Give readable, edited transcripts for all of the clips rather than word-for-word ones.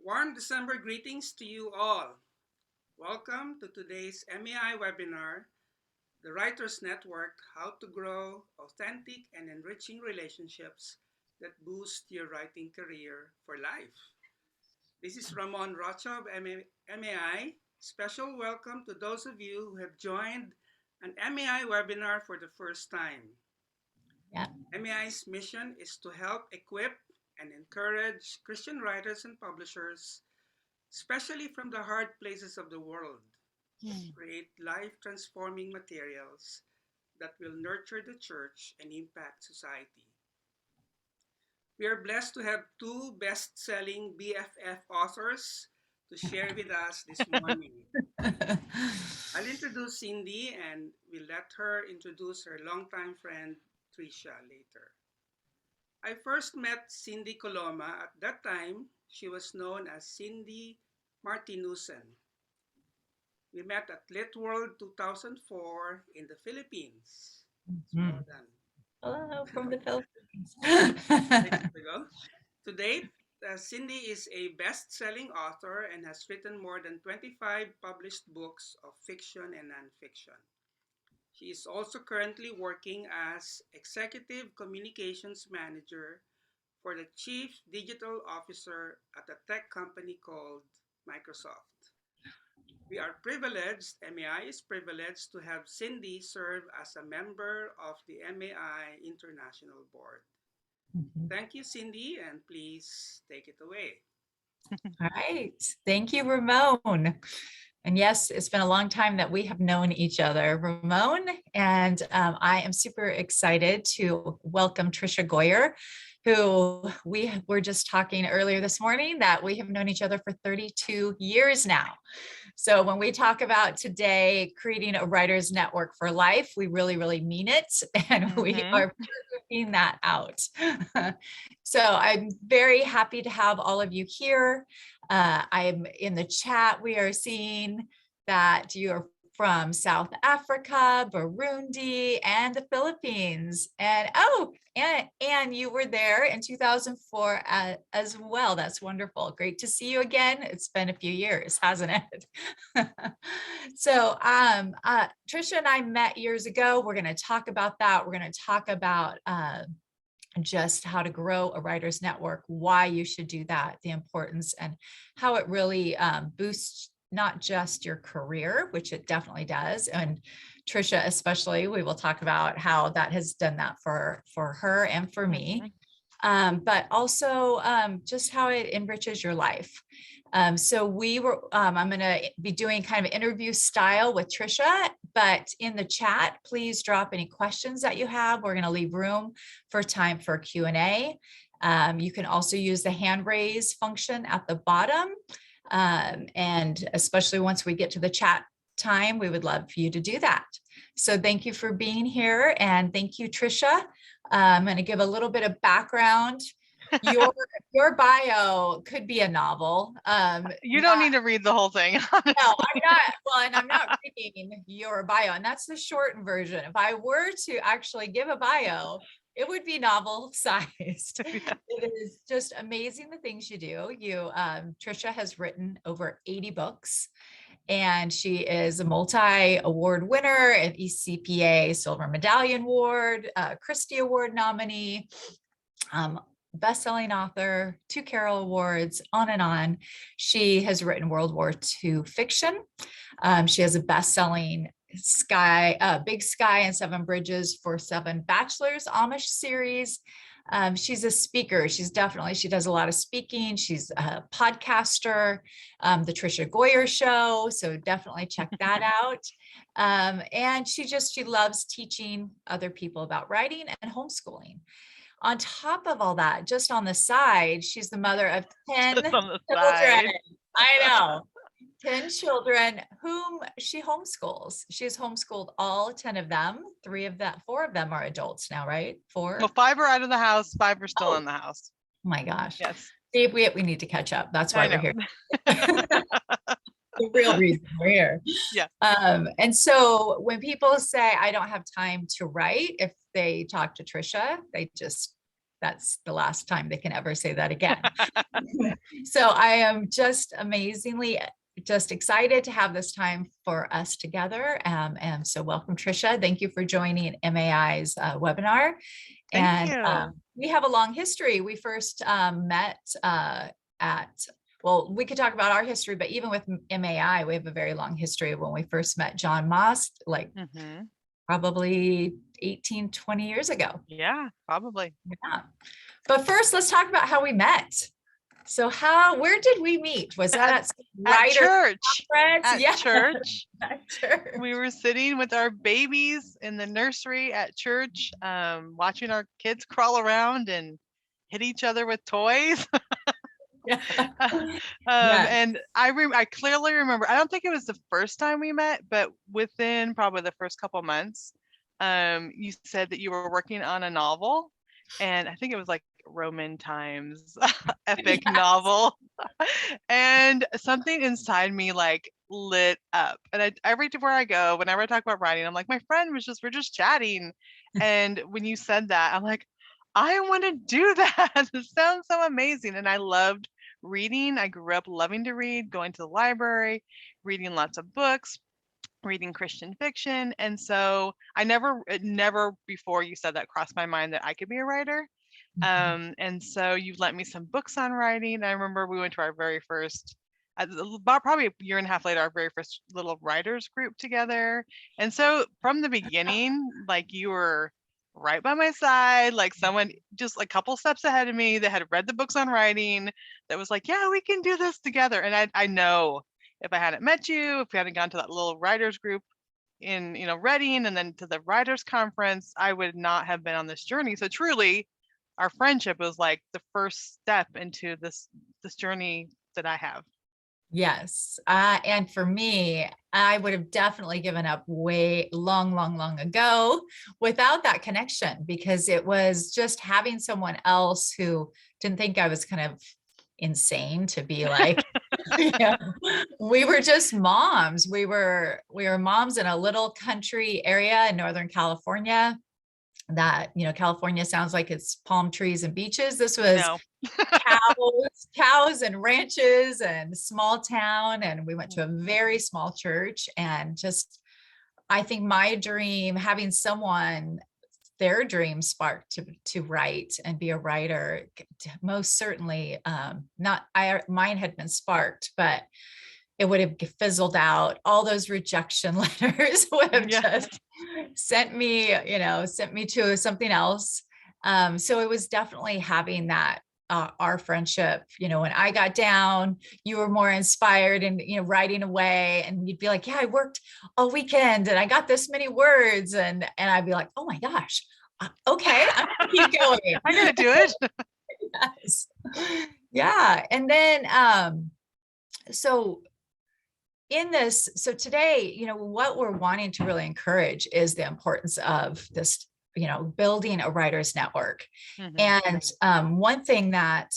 Warm December greetings to you all. Welcome to today's MEI webinar, The Writers Network, How to Grow Authentic and Enriching Relationships that Boost Your Writing Career for Life. This is Ramon Rocha of MEI. Special welcome to those of you who have joined an MEI webinar for the first time. Yeah. MEI's mission is to help equip and encourage Christian writers and publishers, especially from the hard places of the world, to create life-transforming materials that will nurture the church and impact society. We are blessed to have two best-selling BFF authors to share with us this morning. I'll introduce Cindy and we'll let her introduce her longtime friend, Tricia, later. I first met Cindy Coloma. At that time, she was known as Cindy Martinussen. We met at Lit World 2004 in the Philippines. It's well done. Hello from the Philippines. 6 ago. To date, Cindy is a best-selling author and has written more than 25 published books of fiction and nonfiction. She is also currently working as Executive Communications Manager for the Chief Digital Officer at a tech company called Microsoft. We are privileged, MEI is privileged to have Cindy serve as a member of the MEI International Board. Thank you, Cindy, and please take it away. All right. Thank you, Ramon. And yes, it's been a long time that we have known each other, Ramon, and I am super excited to welcome Tricia Goyer, who we were just talking earlier this morning that we have known each other for 32 years now. So when we talk about today creating a writers network for life, we really, really mean it. And we are proving that out. So I'm very happy to have all of you here. I'm in the chat. We are seeing that you are from South Africa, Burundi, and the Philippines. And and you were there in 2004 as well. That's wonderful. Great to see you again. It's been a few years, hasn't it? So Tricia and I met years ago. We're going to talk about that. We're going to talk about just how to grow a writers network, why you should do that, the importance, and how it really boosts not just your career, which it definitely does. And Tricia, especially, we will talk about how that has done that for her and for me, but also just how it enriches your life. So I'm going to be doing kind of interview style with Tricia, but in the chat, please drop any questions that you have. We're going to leave room for time for Q&A. You can also use the hand raise function at the bottom. And especially once we get to the chat time, we would love for you to do that. So thank you for being here. And thank you, Tricia. I'm going to give a little bit of background. Your bio could be a novel. You don't need to read the whole thing. Honestly. No, I'm not. Well, and I'm not reading your bio, and that's the shortened version. If I were to actually give a bio, it would be novel sized. Yeah. It is just amazing the things you do. Tricia has written over 80 books. And she is a multi-award winner, an ECPA Silver Medallion Award, Christie Award nominee, best-selling author, 2 Carol Awards, on and on. She has written World War II fiction. She has a best-selling Big Sky and Seven Bridges for Seven Bachelors Amish series. She's a speaker. She does a lot of speaking. She's a podcaster, the Tricia Goyer Show. So definitely check that out. And she loves teaching other people about writing and homeschooling. On top of all that, just on the side, she's the mother of 10 children. I know. 10 children whom she homeschools. She's homeschooled all 10 of them. 4 of them are adults now, right? 4? Well, 5 are out of the house, 5 are still in the house. Oh my gosh. Yes. Steve, we need to catch up. That's why we're here. The real reason we're here. Yeah. And so when people say, I don't have time to write, if they talk to Tricia, they just that's the last time they can ever say that again. So I am just just excited to have this time for us together. And so welcome, Tricia. Thank you for joining MAI's webinar. Thank And you. we have a long history. We first met well, we could talk about our history, but even with MAI, we have a very long history of when we first met John Moss, like probably 18, 20 years ago. Yeah, probably. Yeah. But first, let's talk about how we met. So where did we meet? Was that at church? Conference? At Yeah. church. At church. We were sitting with our babies in the nursery at church, watching our kids crawl around and hit each other with toys. Yeah. And I clearly remember, I don't think it was the first time we met, but within probably the first couple months, you said that you were working on a novel, and I think it was like Roman times epic novel, and something inside me like lit up. And everywhere I go, whenever I talk about writing, I'm like, my friend we're just chatting. And when you said that, I'm like, I want to do that. It sounds so amazing. And I loved reading. I grew up loving to read, going to the library, reading lots of books, reading Christian fiction. And so it never before you said that crossed my mind that I could be a writer. And so you lent me some books on writing. I remember we went to our very first, about probably a year and a half later, our very first little writers group together. And so from the beginning, like you were right by my side, like someone just a couple steps ahead of me that had read the books on writing, that was like, yeah, we can do this together. And I know if I hadn't met you, if we hadn't gone to that little writers group in, Reading, and then to the writers conference, I would not have been on this journey. So truly, our friendship was like the first step into this journey that I have. Yes. And for me, I would have definitely given up way long ago without that connection, because it was just having someone else who didn't think I was kind of insane to be like, we were just moms. We were moms in a little country area in Northern California that, California sounds like it's palm trees and beaches. This was cows and ranches and small town. And we went to a very small church, and just, I think my dream, having someone, their dream sparked to write and be a writer, most certainly, mine had been sparked, but it would have fizzled out. All those rejection letters would have just sent me to something else. So it was definitely having that, our friendship, when I got down, you were more inspired and, writing away, and you'd be like, yeah, I worked all weekend and I got this many words. And I'd be like, oh my gosh, okay, I'm gonna keep going. I'm going to do it. Yes. Yeah. And then, so today, what we're wanting to really encourage is the importance of this, building a writers network. And one thing that,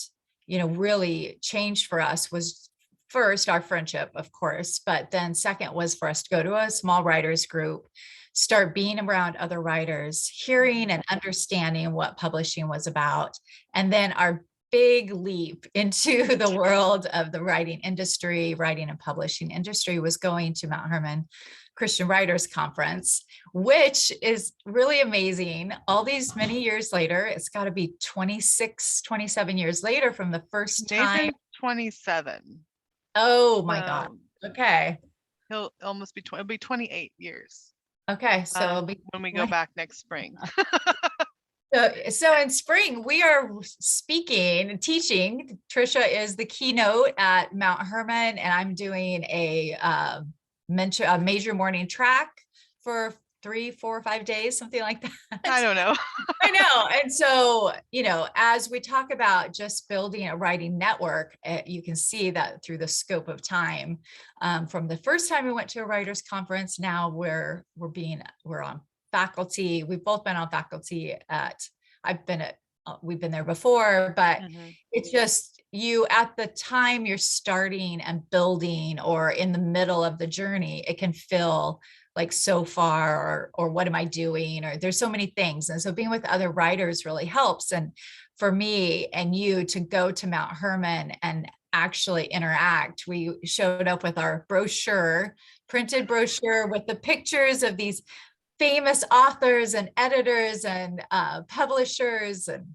really changed for us was, first, our friendship, of course, but then second was for us to go to a small writers group, start being around other writers, hearing and understanding what publishing was about. And then our big leap into the world of the writing and publishing industry was going to Mount Hermon Christian Writers Conference, which is really amazing. All these many years later, it's got to be 27 years later from the first time. 27. Oh my God. Okay. He'll almost be it'll be 28 years. Okay. So when we go back next spring. So in spring, we are speaking and teaching. Tricia is the keynote at Mount Hermon, and I'm doing a major morning track for 3, 4, 5 days, something like that. I don't know. I know. And so, as we talk about just building a writing network, you can see that through the scope of time, from the first time we went to a writers conference, now we're on faculty. We've both been on faculty we've been there before, but it's just at the time you're starting and building or in the middle of the journey, it can feel like so far, or what am I doing? Or there's so many things. And so being with other writers really helps. And for me and you to go to Mount Herman and actually interact, we showed up with our brochure, printed brochure with the pictures of these famous authors and editors and publishers and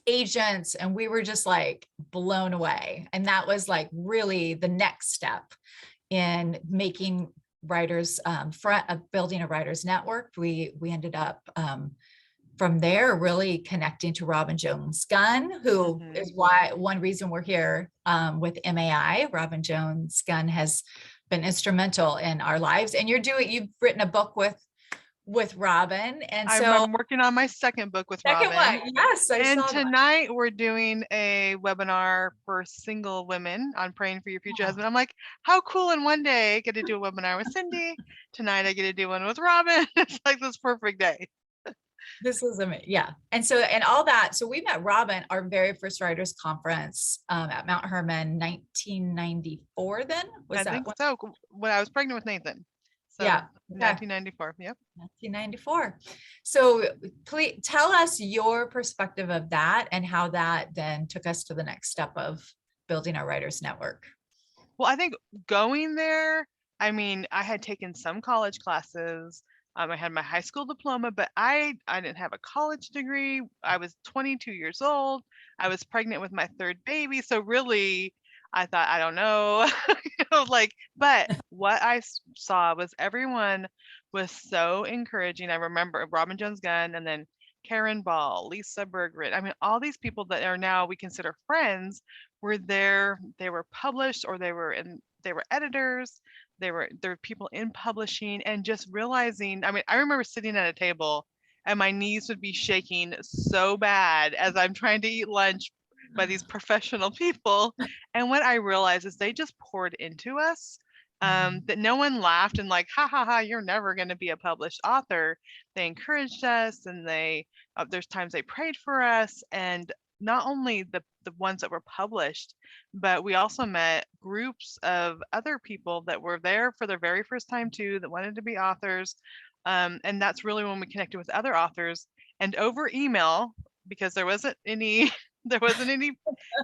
agents, and we were just like blown away. And that was like really the next step in making writers building a writers network. We ended up from there really connecting to Robin Jones Gunn, who is one reason we're here with MAI. Robin Jones Gunn has been instrumental in our lives, and you've written a book with Robin, and so I'm working on my second book with Robin. One, yes, and tonight we're doing a webinar for single women on praying for your future husband. I'm like, how cool! In one day, I get to do a webinar with Cindy. Tonight, I get to do one with Robin. It's like this perfect day. This is amazing. Yeah. And so, and all that. So we met Robin, our very first writers conference at Mount Herman, 1994 then? I think so. When I was pregnant with Nathan. So yeah. 1994. Yep. 1994. So please tell us your perspective of that and how that then took us to the next step of building our writers network. Well, I think going there, I mean, I had taken some college classes. I had my high school diploma, but I didn't have a college degree. I was 22 years old. I was pregnant with my third baby. So really, I thought, I don't know, but what I saw was everyone was so encouraging. I remember Robin Jones Gunn, and then Karen Ball, Lisa Bergrid. I mean, all these people that are now we consider friends were there. They were published, or they were editors. They're people in publishing, and just realizing, I mean, I remember sitting at a table and my knees would be shaking so bad as I'm trying to eat lunch by these professional people. And what I realized is they just poured into us, that no one laughed and like, ha ha ha, you're never going to be a published author. They encouraged us, and there's times they prayed for us. And not only the ones that were published, but we also met groups of other people that were there for their very first time too, that wanted to be authors. And that's really when we connected with other authors, and over email, because there wasn't any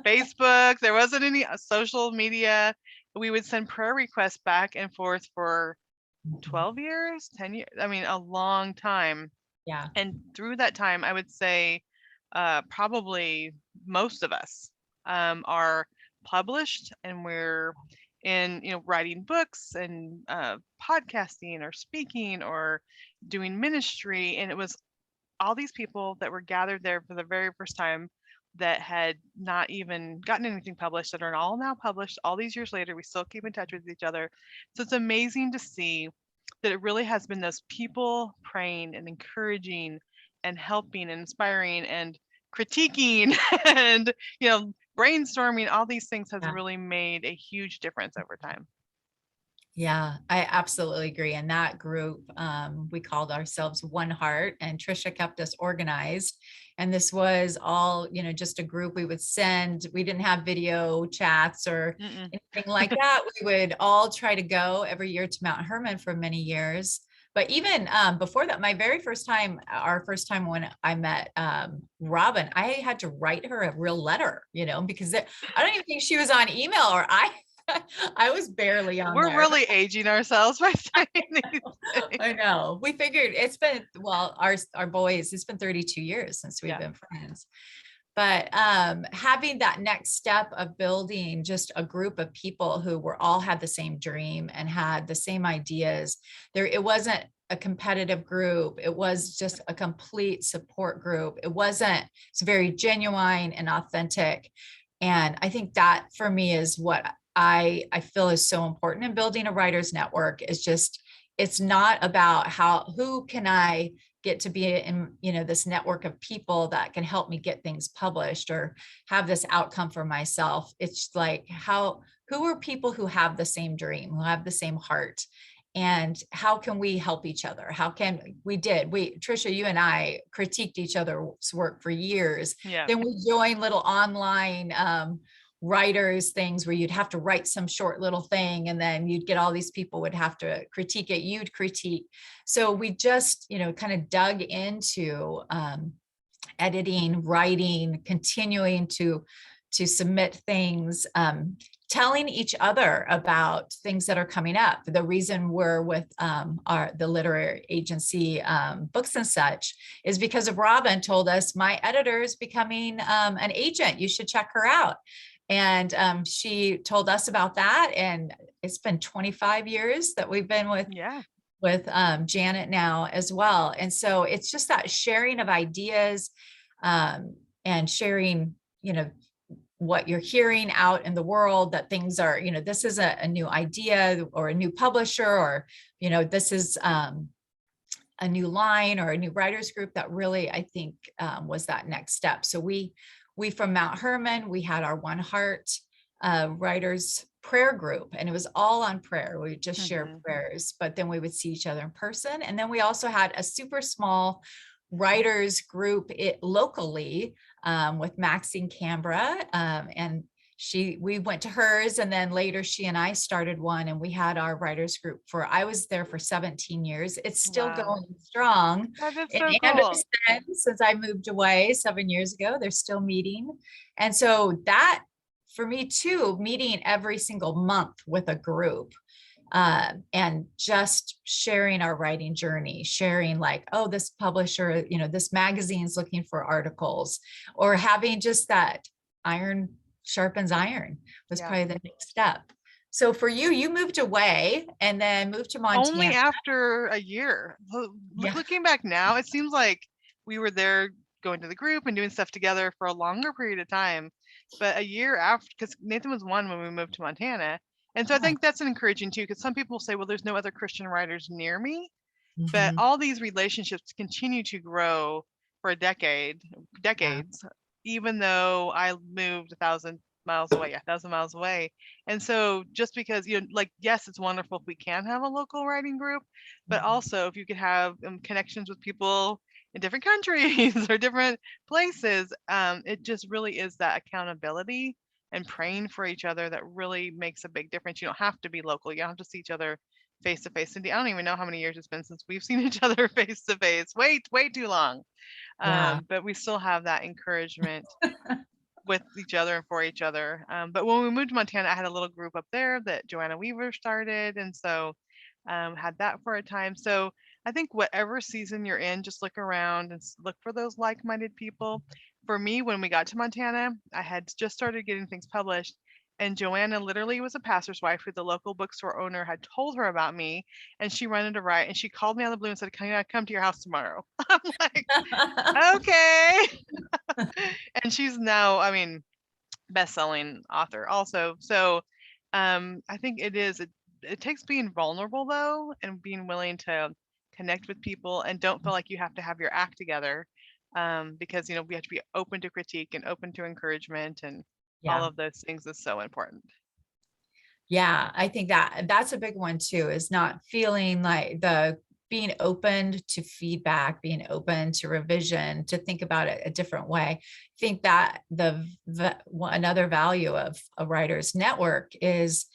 Facebook, there wasn't any social media. We would send prayer requests back and forth for 12 years, 10 years. I mean, a long time. Yeah. And through that time, I would say probably most of us are published, and we're in, writing books and podcasting or speaking or doing ministry. And it was all these people that were gathered there for the very first time that had not even gotten anything published, that are all now published. All these years later, we still keep in touch with each other. So it's amazing to see that it really has been those people praying and encouraging and helping and inspiring and critiquing and brainstorming. All these things has really made a huge difference over time. Yeah, I absolutely agree. And that group, we called ourselves One Heart, and Tricia kept us organized. And this was all, just a group we would send. We didn't have video chats or anything like that. We would all try to go every year to Mount Herman for many years. But even before that, our first time when I met Robin, I had to write her a real letter, because I don't even think she was on email, or I was barely on. We're really aging ourselves by saying these things. I know. We figured it's been, our boys, it's been 32 years since we've been friends. But having that next step of building just a group of people who all had the same dream and had the same ideas. It wasn't a competitive group. It was just a complete support group. It's very genuine and authentic. And I think that for me is what I feel is so important in building a writers network. Is just, it's not about who can I get to be in, this network of people that can help me get things published or have this outcome for myself. It's like, who are people who have the same dream, who have the same heart, and how can we help each other? Tricia, you and I critiqued each other's work for years. Yeah. Then we joined little online writers things where you'd have to write some short little thing, and then you'd get all these people would have to critique it, you'd critique. So we just, kind of dug into editing, writing, continuing to submit things, telling each other about things that are coming up. The reason we're with the literary agency, Books and Such, is because of Robin told us, my editor is becoming an agent. You should check her out. And she told us about that. And it's been 25 years that we've been with Janet now as well. And so it's just that sharing of ideas, and sharing, what you're hearing out in the world, that things are, this is a new idea or a new publisher, or, this is a new line or a new writers group that really, I think, was that next step. So we from Mount Hermon, we had our One Heart writers prayer group, and it was all on prayer. We would just share prayers, but then we would see each other in person. And then we also had a super small writers group locally, with Maxine Canberra, and we went to hers, and then later she and I started one, and we had our writers group I was there for 17 years. It's still going strong. That is In so cool. Anderson, since I moved away 7 years ago, they're still meeting. And so that, for me too, meeting every single month with a group, and just sharing our writing journey, sharing like, oh, this publisher, this magazine's looking for articles, or having just that iron sharpens iron was probably the next step. So for you, you moved away and then moved to Montana. Only after a year. Looking back now, it seems like we were there going to the group and doing stuff together for a longer period of time. But a year after, because Nathan was 1 when we moved to Montana. And so I think that's encouraging too, because some people say, well, there's no other Christian writers near me. But all these relationships continue to grow for decades, even though I moved 1,000 miles away. And so just because, yes, it's wonderful if we can have a local writing group, but also if you could have connections with people in different countries or different places, it just really is that accountability and praying for each other that really makes a big difference. You don't have to be local. You don't have to see each other face to face. Cindy, I don't even know how many years it's been since we've seen each other face to face. Way too long. But we still have that encouragement with each other and for each other. But when we moved to Montana, I had a little group up there that Joanna Weaver started. And so had that for a time. So I think whatever season you're in, just look around and look for those like-minded people. For me, when we got to Montana, I had just started getting things published, and Joanna literally was a pastor's wife who the local bookstore owner had told her about me, and she wanted to write, and she called me out of the blue and said, "Can I come to your house tomorrow?" I'm like, okay. And she's now, best-selling author also. So I think it takes being vulnerable though, and being willing to connect with people, and don't feel like you have to have your act together, because we have to be open to critique and open to encouragement, and all of those things is so important. Yeah, I think that's a big one too, is not feeling like being open to feedback, being open to revision, to think about it a different way. I think that another value of a writer's network is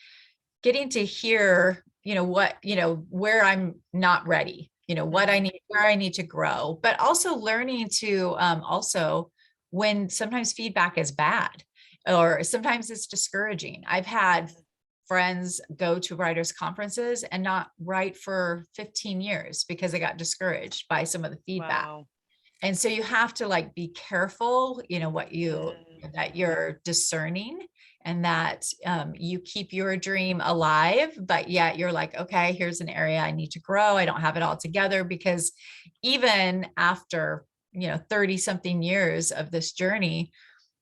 getting to hear, where I'm not ready, what I need, where I need to grow, but also learning to also when sometimes feedback is bad or sometimes it's discouraging. I've had friends go to writers' conferences and not write for 15 years because they got discouraged by some of the feedback. Wow. And so you have to be careful, that you're discerning, and that you keep your dream alive, but yet you're like, okay, here's an area I need to grow. I don't have it all together, because even after, 30 something years of this journey,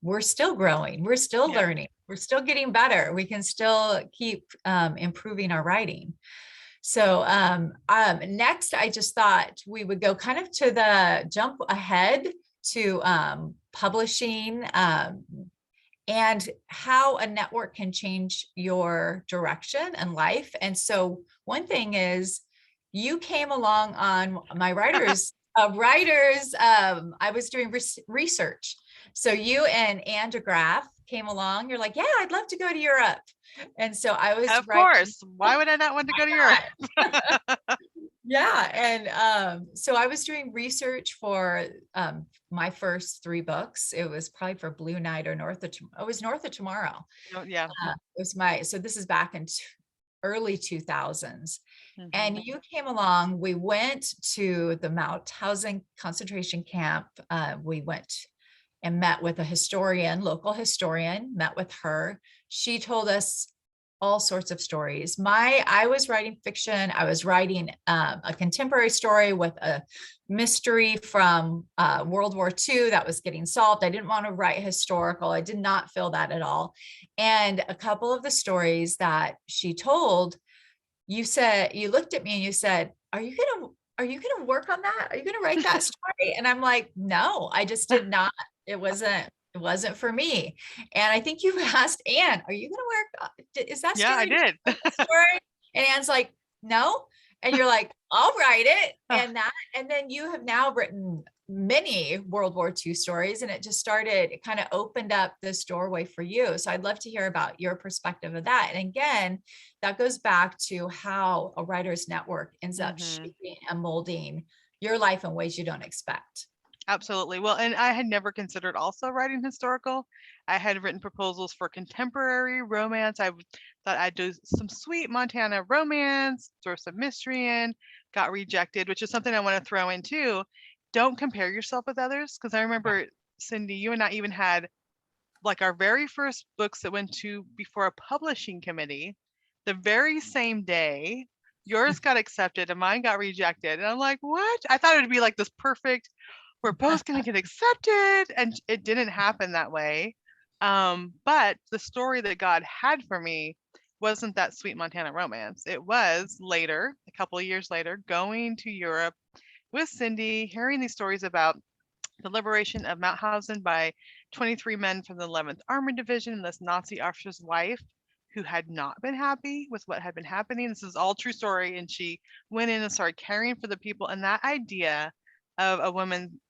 we're still growing. We're still learning. We're still getting better. We can still keep improving our writing. So next, I just thought we would go kind of to the jump ahead to publishing, and how a network can change your direction and life. And so one thing is, you came along on my I was doing research. So you and Anne DeGraff came along. You're like, yeah, I'd love to go to Europe. And so I was Of writing. course. Why would I not want to go to Europe? Yeah. And so I was doing research for my first 3 books. It was probably for Blue Night or it was North of Tomorrow. Oh, yeah. It was so this is back in early 2000s. And Mhm. you came along. We went to the Mauthausen concentration camp. We went and met with a local historian, met with her. She told us all sorts of stories. I was writing fiction. I was writing a contemporary story with a mystery from World War II that was getting solved. I didn't want to write historical. I did not feel that at all. And a couple of the stories that she told, you looked at me and you said, are you gonna work on that? Are you gonna write that story? And I'm like, no, I just did not. It wasn't for me. And I think you asked Anne, are you gonna work? Is that Yeah, I story did. story? And Anne's like, no. And you're like, I'll write it. And then you have now written many World War II stories, and it kind of opened up this doorway for you. So I'd love to hear about your perspective of that. And again, that goes back to how a writer's network ends up shaping and molding your life in ways you don't expect. Absolutely. Well, and I had never considered also writing historical. I had written proposals for contemporary romance. Thought I'd do some sweet Montana romance, throw some mystery in, got rejected, which is something I want to throw in too. Don't compare yourself with others. Because I remember, Cindy, you and I even had like our very first books that went to before a publishing committee the very same day. Yours got accepted and mine got rejected. And I'm like, what? I thought it would be like this perfect, we're both going to get accepted. And it didn't happen that way. But the story that God had for me wasn't that sweet Montana romance. It was later, a couple of years later, going to Europe with Cindy, hearing these stories about the liberation of Mauthausen by 23 men from the 11th Armored Division and this Nazi officer's wife who had not been happy with what had been happening. This is all true story. And she went in and started caring for the people. And that idea of a woman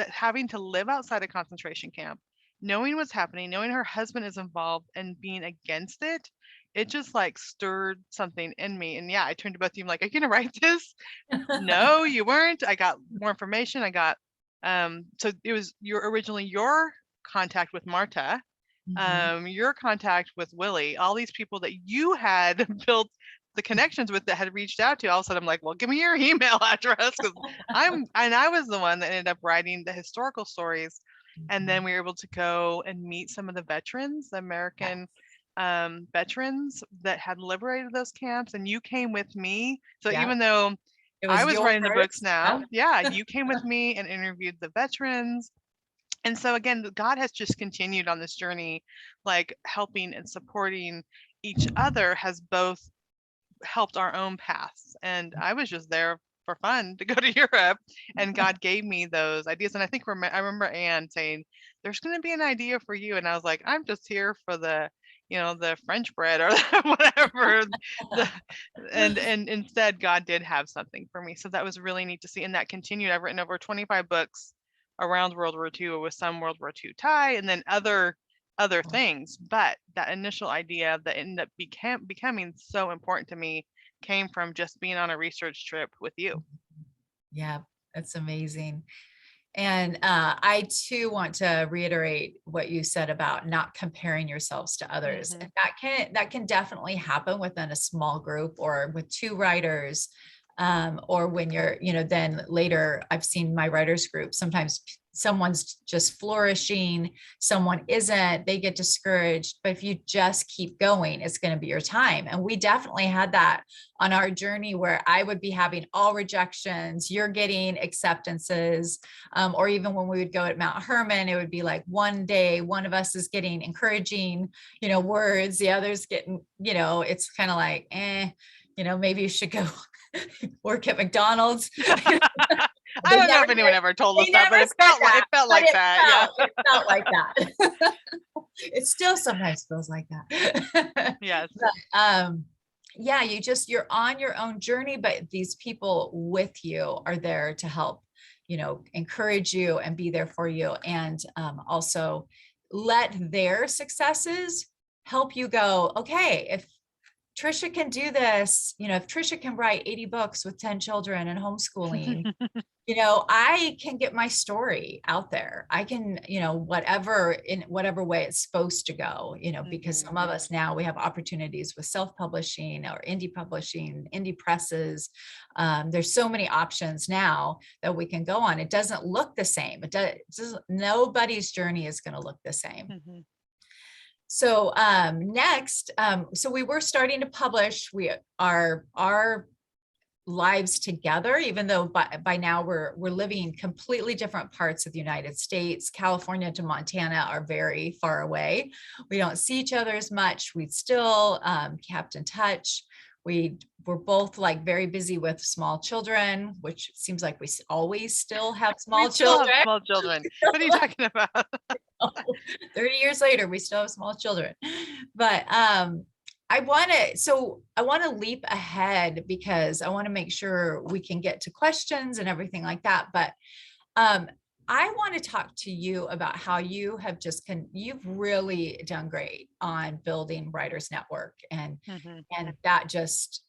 having to live outside a concentration camp, knowing what's happening, knowing her husband is involved and being against it, it just like stirred something in me. And yeah, I turned to both of you. I'm like, are you gonna write this? No, you weren't. I got more information. I got so it was originally your contact with Marta, your contact with Willie, all these people that you had built the connections with that had reached out to. All of a sudden I'm like, well, give me your email address, because I was the one that ended up writing the historical stories. And then we were able to go and meet some of the veterans, the American veterans that had liberated those camps. And you came with me. So even though I was writing the books now, you came with me and interviewed the veterans. And so again, God has just continued on this journey, like helping and supporting each other has both helped our own paths. And I was just there for fun to go to Europe, and God gave me those ideas. And I think I remember Anne saying, there's going to be an idea for you. And I was like, I'm just here for the French bread or whatever. And instead God did have something for me. So that was really neat to see. And that continued. I've written over 25 books around World War II with some World War II tie, and then other things. But that initial idea that ended up becoming so important to me came from just being on a research trip with you. Yeah, that's amazing. And I too want to reiterate what you said about not comparing yourselves to others. And that can definitely happen within a small group or with 2 writers, or when you're, then later I've seen my writers group, sometimes someone's just flourishing, someone isn't, they get discouraged. But if you just keep going, it's going to be your time. And we definitely had that on our journey, where I would be having all rejections, you're getting acceptances, or even when we would go at Mount Hermon, it would be like one day one of us is getting encouraging, words, the other's getting, it's kind of like, maybe you should go work at McDonald's. I don't know if anyone ever told us that, but it felt like that. It felt like that. It still sometimes feels like that. Yes. But, you're on your own journey, but these people with you are there to help encourage you and be there for you. And also let their successes help you go, okay, if Tricia can do this, if Tricia can write 80 books with 10 children and homeschooling, I can get my story out there. I can, in whatever way it's supposed to go, because some of us now, we have opportunities with self-publishing or indie publishing, indie presses. There's so many options now that we can go on. It doesn't look the same. Nobody's journey is going to look the same. So next, so we were starting to publish our lives together, even though by now we're living in completely different parts of the United States. California to Montana are very far away. We don't see each other as much. We still kept in touch. We're both like very busy with small children, which seems like we always still have small children. Small children. What are you talking about? 30 years later, we still have small children. But I want to leap ahead because I want to make sure we can get to questions and everything like that. But I want to talk to you about how you have you've really done great on building Writers Network, and that just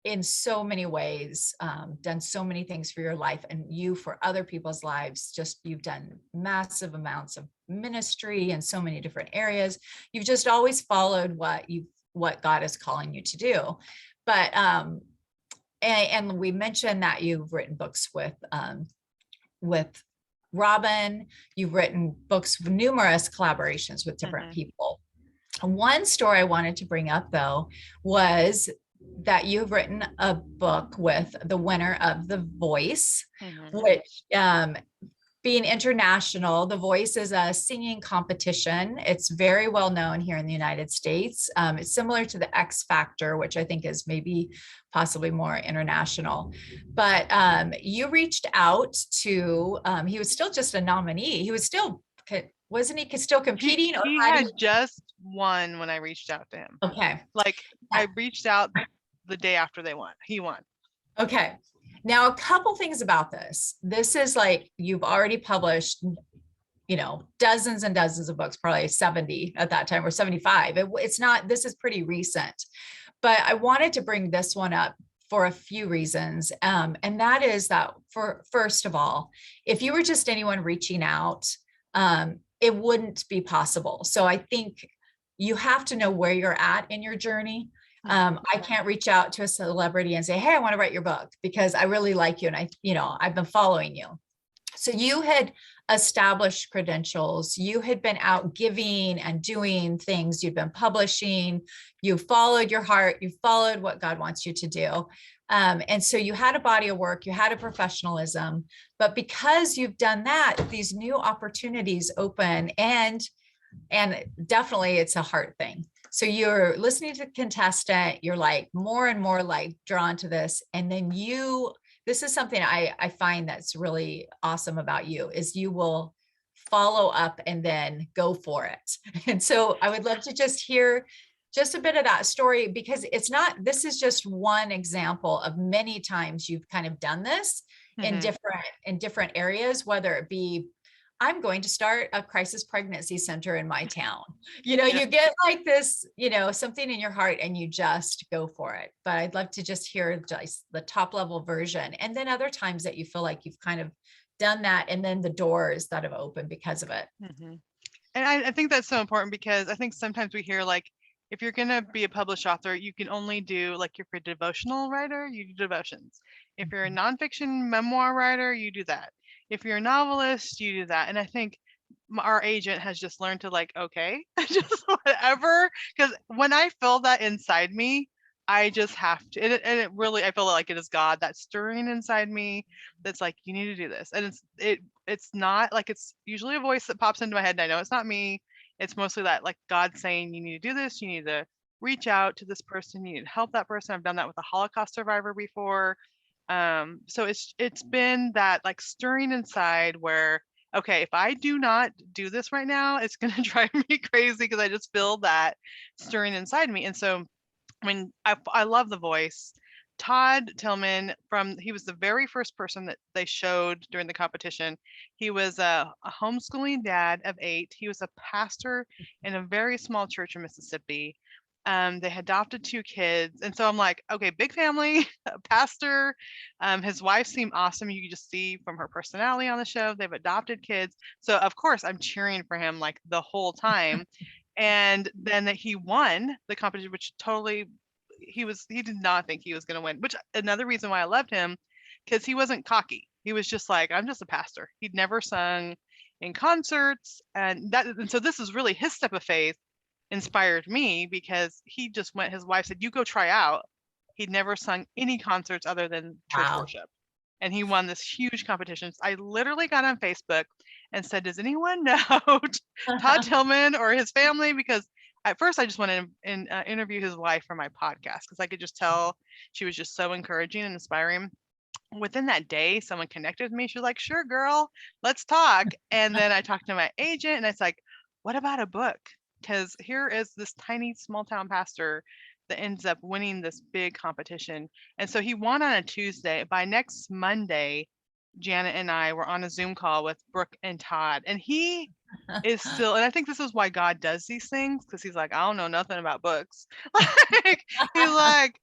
in so many ways done so many things for your life and you for other people's lives. Just you've done massive amounts of ministry in so many different areas. You've just always followed what God is calling you to do. But and we mentioned that you've written books with Robin. You've written books, numerous collaborations with different people. One story I wanted to bring up though was that you've written a book with the winner of The Voice, which being international, The Voice is a singing competition. It's very well known here in the United States. It's similar to the X Factor, which I think is maybe possibly more international. But you reached out to, he was still just a nominee. He was still, wasn't he still competing? He had just won when I reached out to him. Okay. Like I reached out the day after he won. Okay. Now, a couple things about this. This is like, you've already published, dozens and dozens of books, probably 70 at that time or 75. It's not, this is pretty recent, but I wanted to bring this one up for a few reasons. And that is that first of all, if you were just anyone reaching out, it wouldn't be possible. So I think you have to know where you're at in your journey. I can't reach out to a celebrity and say, hey, I want to write your book because I really like you. And I've been following you. So you had established credentials. You had been out giving and doing things. You'd been publishing. You followed your heart. You followed what God wants you to do. And so you had a body of work, you had a professionalism, but because you've done that, these new opportunities open, and definitely it's a heart thing. So you're listening to the contestant, you're like more and more like drawn to this. And then this is something I find that's really awesome about you, is you will follow up and then go for it. And so I would love to just hear just a bit of that story, because this is just one example of many times you've kind of done this in different areas, whether it be, I'm going to start a crisis pregnancy center in my town. You get like this, something in your heart and you just go for it. But I'd love to just hear just the top level version. And then other times that you feel like you've kind of done that, and then the doors that have opened because of it. And I think that's so important, because I think sometimes we hear like, if you're going to be a published author, you can only do, like, if you're a devotional writer, you do devotions. If you're a nonfiction memoir writer, you do that. If you're a novelist, you do that. And I think our agent has just learned to like, okay, just whatever. Because when I feel that inside me, I just have to. And it really, I feel like it is God that's stirring inside me. That's like, you need to do this. And it's not like, it's usually a voice that pops into my head. And I know it's not me. It's mostly that, like, God saying, you need to do this. You need to reach out to this person. You need to help that person. I've done that with a Holocaust survivor before. So it's been that like stirring inside where, okay, if I do not do this right now, it's going to drive me crazy, because I just feel that stirring inside me. And so when I love The Voice, Todd Tillman, he was the very first person that they showed during the competition. He was a homeschooling dad of 8. He was a pastor in a very small church in Mississippi. They had adopted 2 kids. And so I'm like, okay, big family, a pastor. His wife seemed awesome. You could just see from her personality on the show, they've adopted kids. So of course I'm cheering for him like the whole time. And then that he won the competition, which totally he did not think he was going to win, which another reason why I loved him, because he wasn't cocky. He was just like, I'm just a pastor. He'd never sung in concerts. And so this is really his step of faith inspired me, because he just went, his wife said, you go try out. He'd never sung any concerts other than church worship. And he won this huge competition. So I literally got on Facebook and said, does anyone know Todd Tillman or his family? Because at first I just wanted to interview his wife for my podcast, because I could just tell she was just so encouraging and inspiring. Within that day, someone connected with me. She was like, sure, girl, let's talk. And then I talked to my agent and it's like, what about a book? Because here is this tiny small town pastor that ends up winning this big competition. And so he won on a Tuesday. By next Monday, Janet and I were on a Zoom call with Brooke and Todd, and he is still, and I think this is why God does these things, because he's like, I don't know nothing about books. Like, he's like,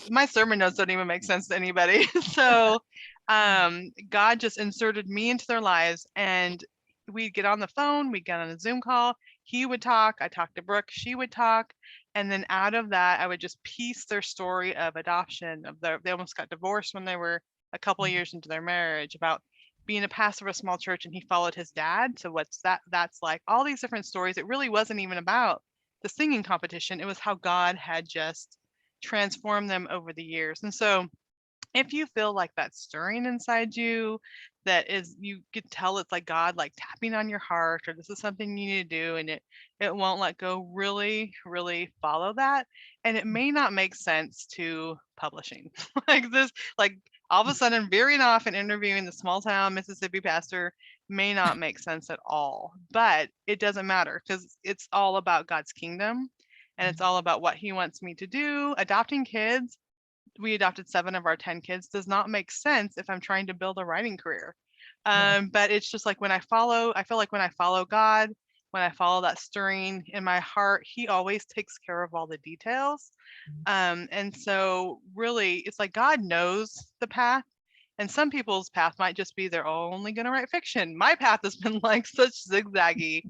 my sermon notes don't even make sense to anybody. So God just inserted me into their lives, and we'd get on the phone, we'd get on a Zoom call, he would talk, I talked to Brooke, she would talk. And then out of that, I would just piece their story of adoption, they almost got divorced when they were a couple of years into their marriage, about being a pastor of a small church, and he followed his dad. So what's that's like, all these different stories. It really wasn't even about the singing competition. It was how God had just transformed them over the years. And so if you feel like that stirring inside you, that is, you could tell it's like God like tapping on your heart, or this is something you need to do, and it won't let go, really, really follow that. And it may not make sense to publishing like this, like all of a sudden veering off and interviewing the small town Mississippi pastor may not make sense at all, but it doesn't matter, because it's all about God's kingdom, and it's all about what he wants me to do. Adopting kids, we adopted 7 of our 10 kids, does not make sense if I'm trying to build a writing career. But it's just like I feel like when I follow God, when I follow that stirring in my heart, he always takes care of all the details. And so really it's like God knows the path, and some people's path might just be they're only going to write fiction. My path has been like such zigzaggy,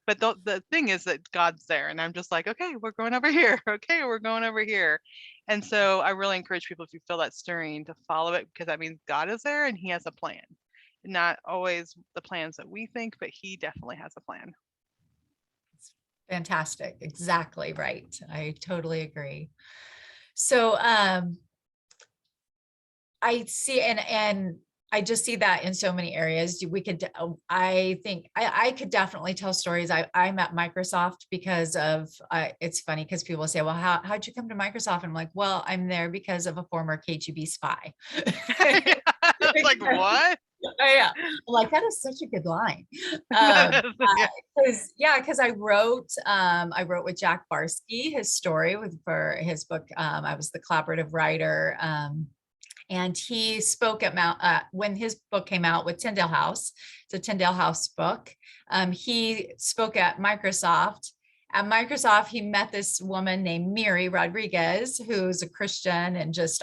but the thing is that God's there, and I'm just like, okay, we're going over here. Okay, we're going over here. And so I really encourage people, if you feel that stirring, to follow it, because that means God is there and he has a plan. Not always the plans that we think, but he definitely has a plan. Fantastic. Exactly right. I totally agree. So I see, and I just see that in so many areas. I think I could definitely tell stories. I'm at Microsoft because of, it's funny because people say, well, how'd you come to Microsoft? And I'm like, well, I'm there because of a former KGB spy. Like, what? Yeah, like that is such a good line. Because I wrote with Jack Barsky his story for his book. I was the collaborative writer. And he spoke at when his book came out with Tyndale House. It's a Tyndale House book. He spoke at Microsoft. At Microsoft, he met this woman named Miri Rodriguez, who's a Christian and just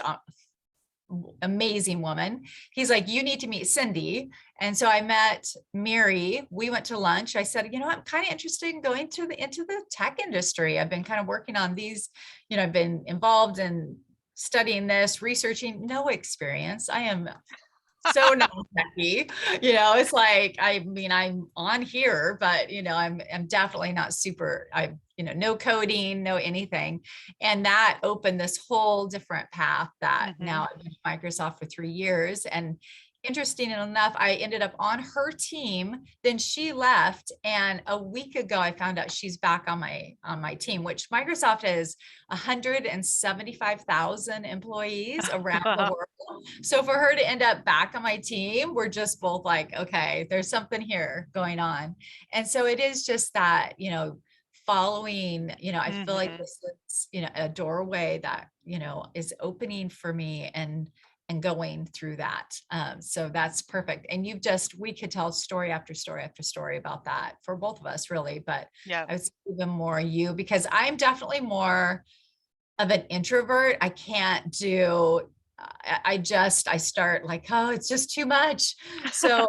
amazing woman. He's like, you need to meet Cindy. And so I met Miri. We went to lunch. I said, I'm kind of interested in going into the tech industry. I've been kind of working on these, I've been involved in studying this, researching, no experience. I am so non-techy, it's like, I'm on here, but I'm definitely not super, no coding, no anything. And that opened this whole different path that now I've been at Microsoft for 3 years. And interesting enough, I ended up on her team, then she left. And a week ago, I found out she's back on my team, which Microsoft has 175,000 employees around the world. So for her to end up back on my team, we're just both like, okay, there's something here going on. And so it is just that, following, I feel like Mhm. this is, a doorway that, is opening for me and going through that. So that's perfect. And we could tell story after story after story about that for both of us, really. But Yeah. I would say even more you, because I'm definitely more of an introvert. I can't do, I start like, oh, it's just too much. So,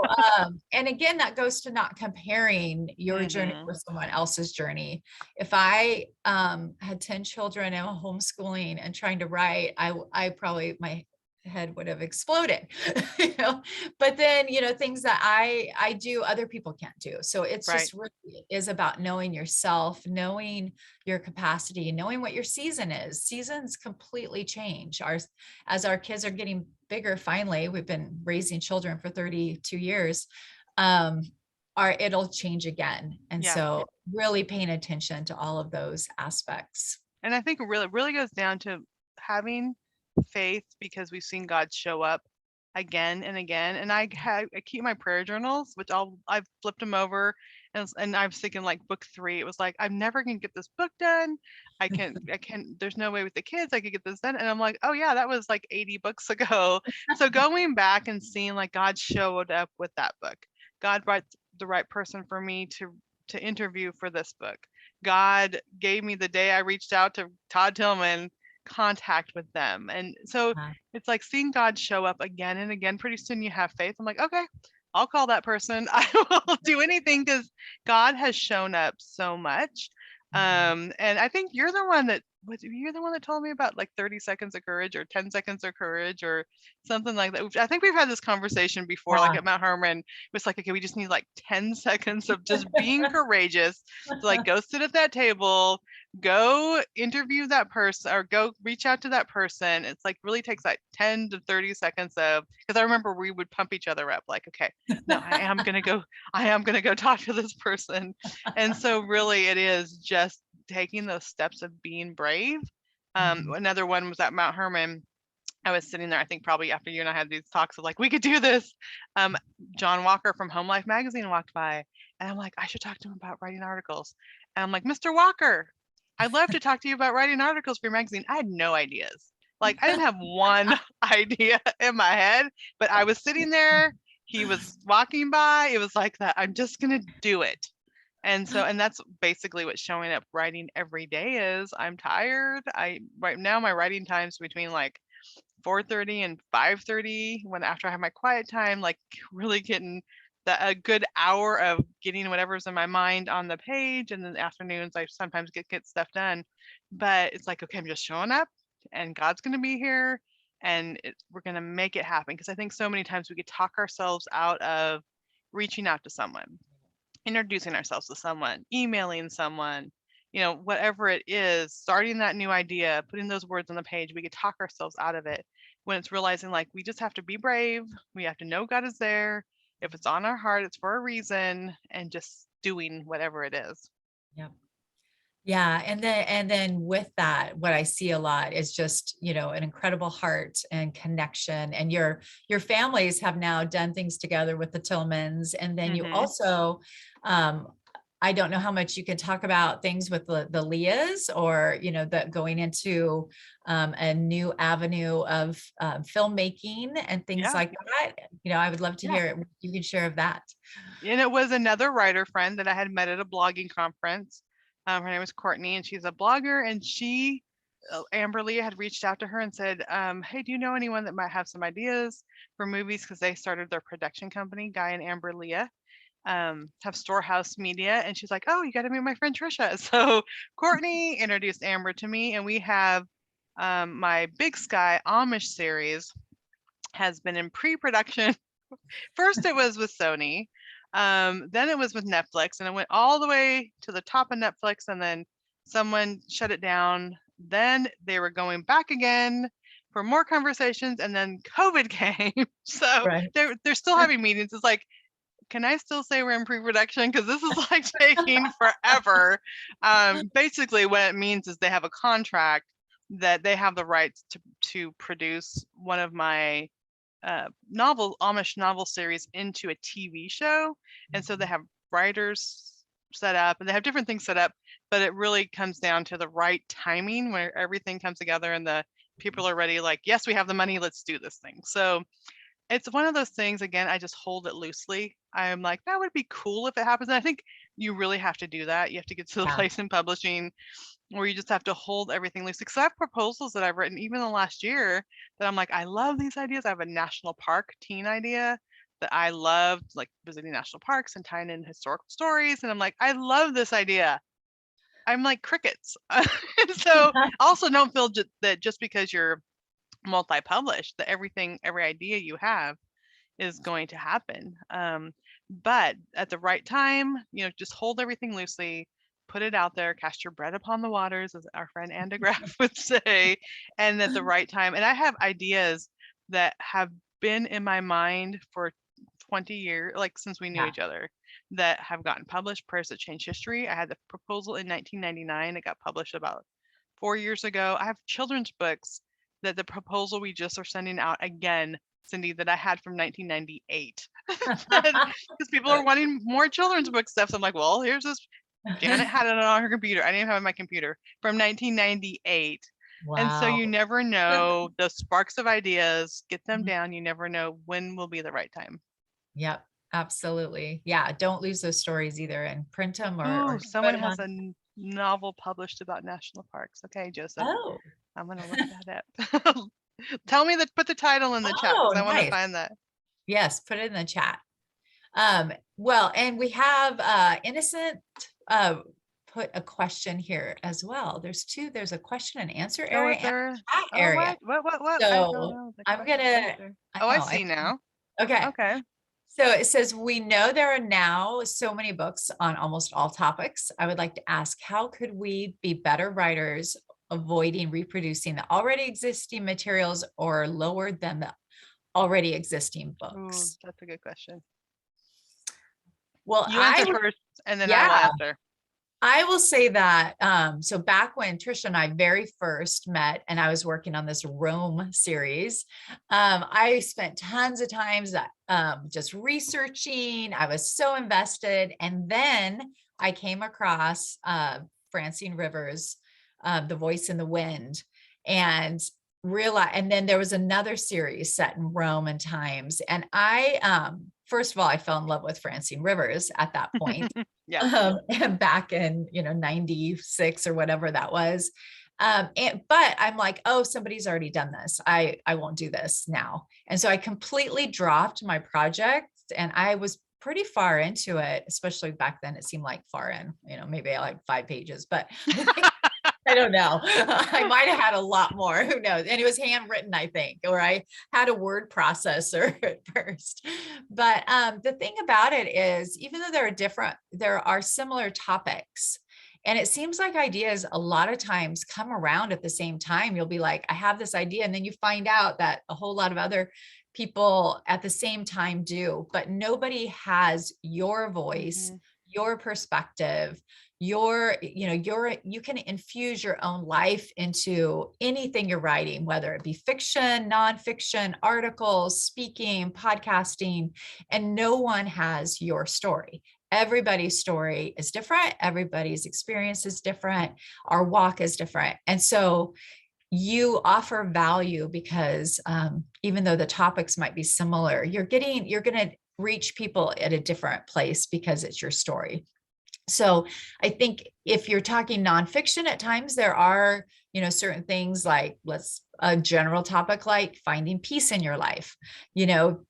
and again, that goes to not comparing your journey Mhm. with someone else's journey. If I had 10 children and homeschooling and trying to write, I probably, my head would have exploded, but then, things that I do, other people can't do. So it's Right. just really is about knowing yourself, knowing your capacity, knowing what your season is. Seasons completely change. As our kids are getting bigger, finally, we've been raising children for 32 years. It'll change again. And Yeah. so really paying attention to all of those aspects. And I think it really goes down to having faith, because we've seen God show up again and again. And I keep my prayer journals, which I've flipped them over, and I was thinking like book 3. It was like, I'm never gonna get this book done. I can There's no way with the kids I could get this done. And I'm like, oh yeah, that was like 80 books ago. So going back and seeing like God showed up with that book. God brought the right person for me to interview for this book. God gave me, the day I reached out to Todd Tillman, contact with them. And so Uh, it's like seeing God show up again and again. Pretty soon you have faith. I'm like, okay, I'll call that person. I will do anything, because God has shown up so much. And I think you're the one that told me about like 30 seconds of courage, or 10 seconds of courage, or something like that. I think we've had this conversation before, like yeah. at Mount Hermon. It was like, okay, we just need like 10 seconds of just being courageous to like go sit at that table, go interview that person, or go reach out to that person. It's like really takes like 10 to 30 seconds of, because I remember we would pump each other up like, okay, no, I am going to go talk to this person. And so really it is just taking those steps of being brave. Another one was at Mount Hermon. I was sitting there, I think probably after you and I had these talks of like, we could do this. John Walker from Home Life magazine walked by, and I'm like, I should talk to him about writing articles. And I'm like, Mr. Walker, I'd love to talk to you about writing articles for your magazine. I had no ideas. Like I didn't have one idea in my head, but I was sitting there. He was walking by. It was like that. I'm just going to do it. And that's basically what showing up writing every day is. I'm tired. Right now my writing time's between like 4:30 and 5:30, when after I have my quiet time, like really getting a good hour of getting whatever's in my mind on the page. And then the afternoons I sometimes get stuff done. But it's like, okay, I'm just showing up, and God's going to be here, and we're going to make it happen. Because I think so many times we could talk ourselves out of reaching out to someone, introducing ourselves to someone, emailing someone, whatever it is, starting that new idea, putting those words on the page. We could talk ourselves out of it, when it's realizing like we just have to be brave. We have to know God is there. If it's on our heart, it's for a reason, and just doing whatever it is. Yeah. Yeah. And then with that, what I see a lot is just, an incredible heart and connection. And your families have now done things together with the Tillmans. And then you Mm-hmm. also, I don't know how much you can talk about things with the Leahs, or, the going into a new avenue of filmmaking and things Yeah. like that. I would love to Yeah. hear what you can share of that. And it was another writer friend that I had met at a blogging conference. Her name was Courtney, and she's a blogger. And Amber Leah had reached out to her and said, hey, do you know anyone that might have some ideas for movies? Because they started their production company, Guy and Amber Leah, have Storehouse Media. And she's like, oh, you got to meet my friend Tricia. So Courtney introduced Amber to me, and we have my Big Sky Amish series has been in pre-production. First it was with Sony, then it was with Netflix, and it went all the way to the top of Netflix, and then someone shut it down. Then they were going back again for more conversations, and then COVID came. So Right. they're still having meetings. It's like, can I still say we're in pre-production? Because this is like taking forever. Basically what it means is they have a contract that they have the rights to produce one of my Amish novel series into a TV show. And so they have writers set up, and they have different things set up, but it really comes down to the right timing where everything comes together and the people are ready, like, yes, we have the money, let's do this thing. So it's one of those things, again, I just hold it loosely. I'm like, that would be cool if it happens. And I think you really have to do that. You have to get to the Yeah. place in publishing where you just have to hold everything loose. Because I have proposals that I've written even in the last year that I'm like, I love these ideas. I have a national park teen idea that I loved, like visiting national parks and tying in historical stories. And I'm like, I love this idea. I'm like crickets. So also don't feel that just because you're multi-published, that every idea you have is going to happen. But at the right time, just hold everything loosely, put it out there, cast your bread upon the waters, as our friend Andy Graff would say, and at the right time. And I have ideas that have been in my mind for 20 years, like since we knew each other, that have gotten published, Prayers That Change History. I had the proposal in 1999. It got published about 4 years ago. I have children's books that the proposal we just are sending out again, Cindy, that I had from 1998. Because people are wanting more children's book stuff. So I'm like, well, here's this. Janet had it on her computer. I didn't have it on my computer from 1998. Wow. And so you never know, those sparks of ideas, get them down. You never know when will be the right time. Yep, absolutely. Yeah, don't lose those stories either and print them or someone has a novel published about national parks. Okay, Joseph. Oh. I'm going to look that up. Tell me put the title in the chat because I want to find that. Yes, put it in the chat. Well, and we have Innocent put a question here as well. There's a question and answer area and chat area. What? So I'm gonna. I see now. Okay. Okay. So it says, we know there are now so many books on almost all topics. I would like to ask, how could we be better writers, avoiding reproducing the already existing materials or lower than the already existing books? That's a good question. Well, you answer first and then I will answer. I will say that, so back when Tricia and I very first met and I was working on this Rome series, I spent tons of times just researching. I was so invested. And then I came across Francine Rivers, The Voice in the Wind, and then there was another series set in Roman times. And I, first of all, I fell in love with Francine Rivers at that point. Back in 96 or whatever that was. But I'm like, oh, somebody's already done this. I won't do this now. And so I completely dropped my project, and I was pretty far into it, especially back then. It seemed like far in, maybe like 5 pages, but I don't know. I might have had a lot more, who knows? And it was handwritten, I think, or I had a word processor at first. But the thing about it is, even though there are similar topics. And it seems like ideas a lot of times come around at the same time. You'll be like, I have this idea. And then you find out that a whole lot of other people at the same time do, but nobody has your voice, your perspective, you can infuse your own life into anything you're writing, whether it be fiction, nonfiction, articles, speaking, podcasting, and no one has your story. Everybody's story is different. Everybody's experience is different. Our walk is different. And so you offer value because even though the topics might be similar, you're going to reach people at a different place because it's your story. So I think if you're talking nonfiction, at times there are, certain things like a general topic like finding peace in your life,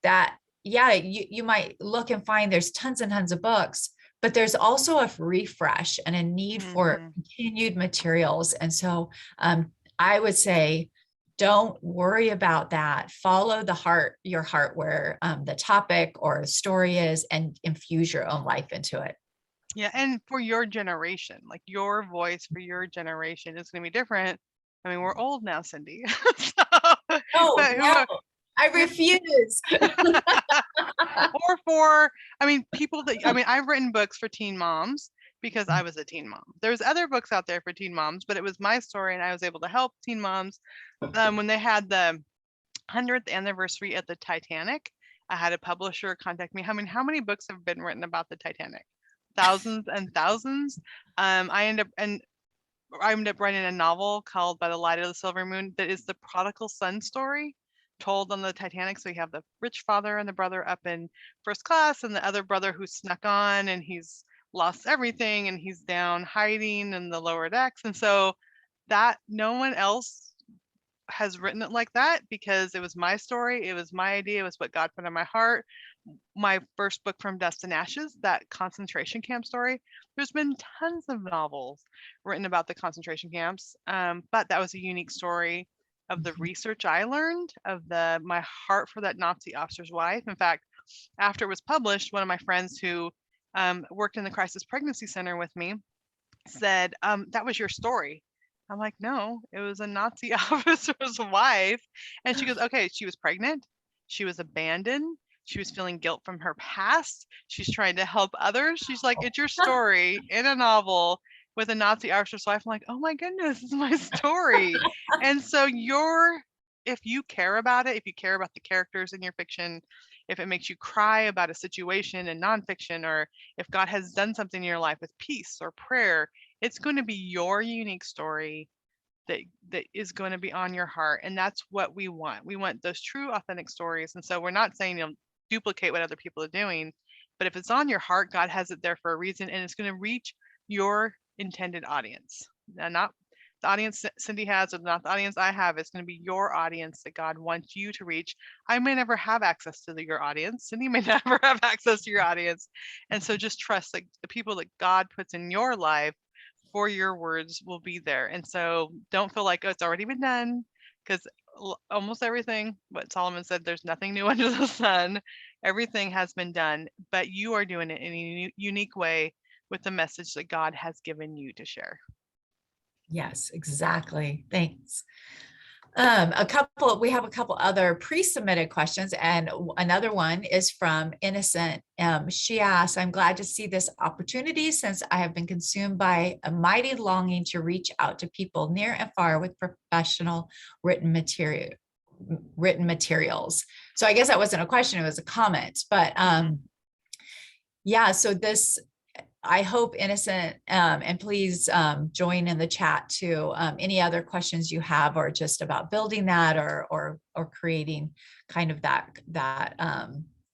that, you might look and find there's tons and tons of books, but there's also a refresh and a need for continued materials. And so I would say, don't worry about that. Follow your heart where the topic or the story is, and infuse your own life into it. Yeah, and for your generation, like your voice for your generation is going to be different. I mean, we're old now, Cindy. No, I refuse. Or people I've written books for teen moms because I was a teen mom. There's other books out there for teen moms, but it was my story, and I was able to help teen moms when they had the 100th anniversary of the Titanic. I had a publisher contact me. How many books have been written about the Titanic? thousands and thousands. I ended up writing a novel called By the Light of the Silver Moon that is the prodigal son story told on the Titanic. So you have the rich father and the brother up in first class, and the other brother who snuck on and he's lost everything and he's down hiding in the lower decks. And so that no one else has written it like that, because it was my story, it was my idea, it was what God put in my heart. My first book, From Dust and Ashes, that concentration camp story. There's been tons of novels written about the concentration camps, but that was a unique story of the research I learned, of my heart for that Nazi officer's wife. In fact, after it was published, one of my friends who worked in the crisis pregnancy center with me said, that was your story. I'm like, no, it was a Nazi officer's wife. And she goes, okay, she was pregnant. She was abandoned. She was feeling guilt from her past. She's trying to help others. She's like, it's your story in a novel with a Nazi officer's wife. I'm like, oh my goodness, this is my story. And so if you care about it, if you care about the characters in your fiction, if it makes you cry about a situation in nonfiction, or if God has done something in your life with peace or prayer, it's going to be your unique story that is going to be on your heart. And that's what we want. We want those true, authentic stories. And so we're not saying you'll duplicate what other people are doing, but if it's on your heart, God has it there for a reason, and it's going to reach your intended audience. And not the audience Cindy has, or not the audience I have. It's going to be your audience that God wants you to reach. I may never have access to your audience. Cindy may never have access to your audience. And so just trust that the people that God puts in your life for your words will be there. And so don't feel like, oh, it's already been done, because almost everything, what Solomon said, there's nothing new under the sun. Everything has been done, but you are doing it in a unique way with the message that God has given you to share. Yes, exactly. Thanks. We have a couple other pre-submitted questions, and another one is from Innocent. She asks, I'm glad to see this opportunity, since I have been consumed by a mighty longing to reach out to people near and far with professional written materials. So I guess that wasn't a question, it was a comment, but yeah, so this, I hope, Innocent, and please join in the chat too. Any other questions you have, or just about building that, or creating kind of that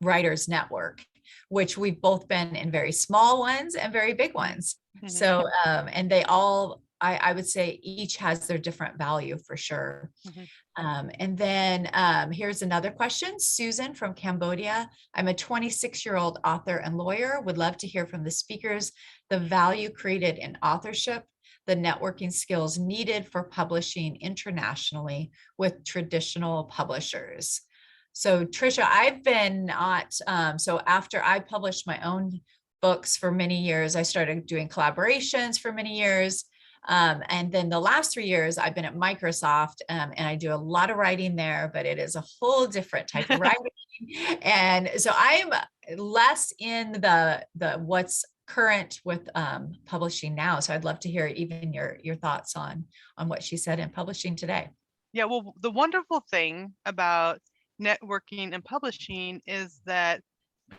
writers network, which we've both been in, very small ones and very big ones. So and they all, I would say, each has their different value for sure. And then here's another question. Susan from Cambodia. I'm a 26-year-old author and lawyer. Would love to hear from the speakers the value created in authorship, the networking skills needed for publishing internationally with traditional publishers. So Tricia, I've been so after I published my own books for many years, I started doing collaborations for many years. And then the last 3 years I've been at Microsoft, and I do a lot of writing there, but it is a whole different type of writing. And so I'm less in the what's current with publishing now. So I'd love to hear even your thoughts on what she said in publishing today. Yeah, well, the wonderful thing about networking and publishing is that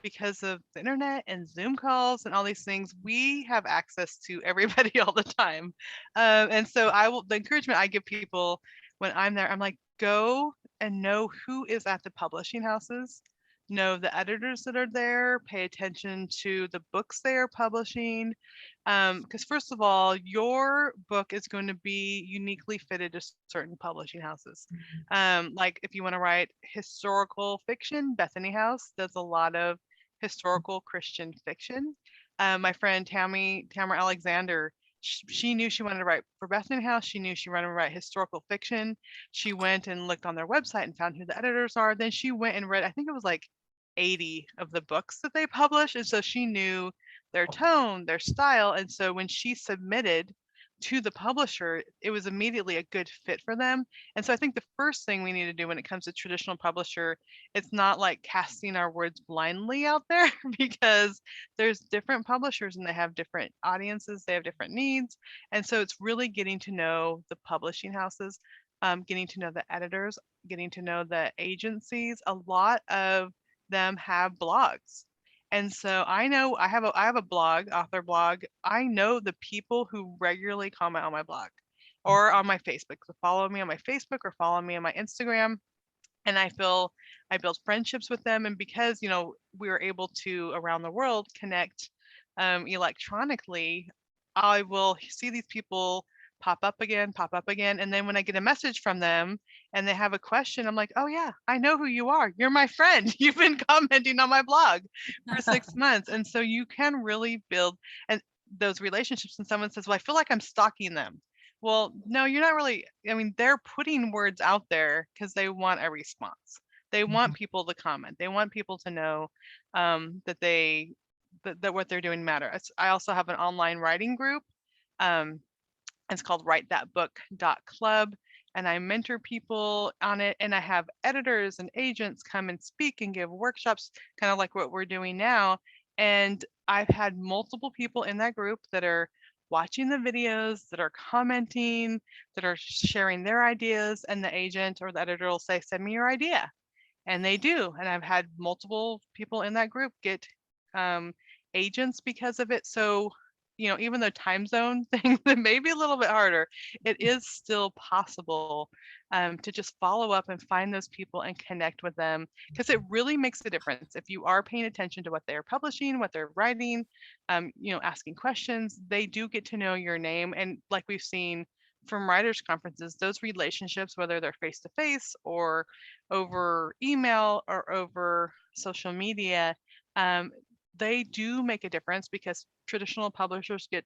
because of the internet and Zoom calls and all these things, we have access to everybody all the time. And so the encouragement I give people when I'm there, I'm like, go and know who is at the publishing houses, know the editors that are there, pay attention to the books they are publishing. Because first of all, your book is going to be uniquely fitted to certain publishing houses. Like if you want to write historical fiction, Bethany House does a lot of historical Christian fiction. My friend Tamara Alexander, she knew she wanted to write for Bethany House. She knew she wanted to write historical fiction. She went and looked on their website and found who the editors are. Then she went and read, I think it was like 80 of the books that they publish. And so she knew their tone, their style. And so when she submitted to the publisher, it was immediately a good fit for them. And so I think the first thing we need to do when it comes to traditional publisher, it's not like casting our words blindly out there, because there's different publishers and they have different audiences, they have different needs. And so it's really getting to know the publishing houses, getting to know the editors, getting to know the agencies. A lot of them have blogs. And so I know I have a blog, author blog. I know the people who regularly comment on my blog or on my Facebook. So follow me on my Facebook or follow me on my Instagram. And I feel I built friendships with them. And because, we were able to around the world connect electronically, I will see these people pop up again. And then when I get a message from them and they have a question, I'm like, oh yeah, I know who you are. You're my friend. You've been commenting on my blog for 6 months. And so you can really build and those relationships. And someone says, well, I feel like I'm stalking them. Well, no, you're not really. I mean, they're putting words out there because they want a response. They want people to comment. They want people to know that what they're doing matters. I also have an online writing group. It's called writethatbook.club, and I mentor people on it. And I have editors and agents come and speak and give workshops, kind of like what we're doing now. And I've had multiple people in that group that are watching the videos, that are commenting, that are sharing their ideas, and the agent or the editor will say, send me your idea. And they do. And I've had multiple people in that group get agents because of it. So, even though time zone things may be a little bit harder, it is still possible to just follow up and find those people and connect with them, because it really makes a difference. If you are paying attention to what they're publishing, what they're writing, asking questions, they do get to know your name. And like we've seen from writers conferences, those relationships, whether they're face to face or over email or over social media, they do make a difference, because traditional publishers get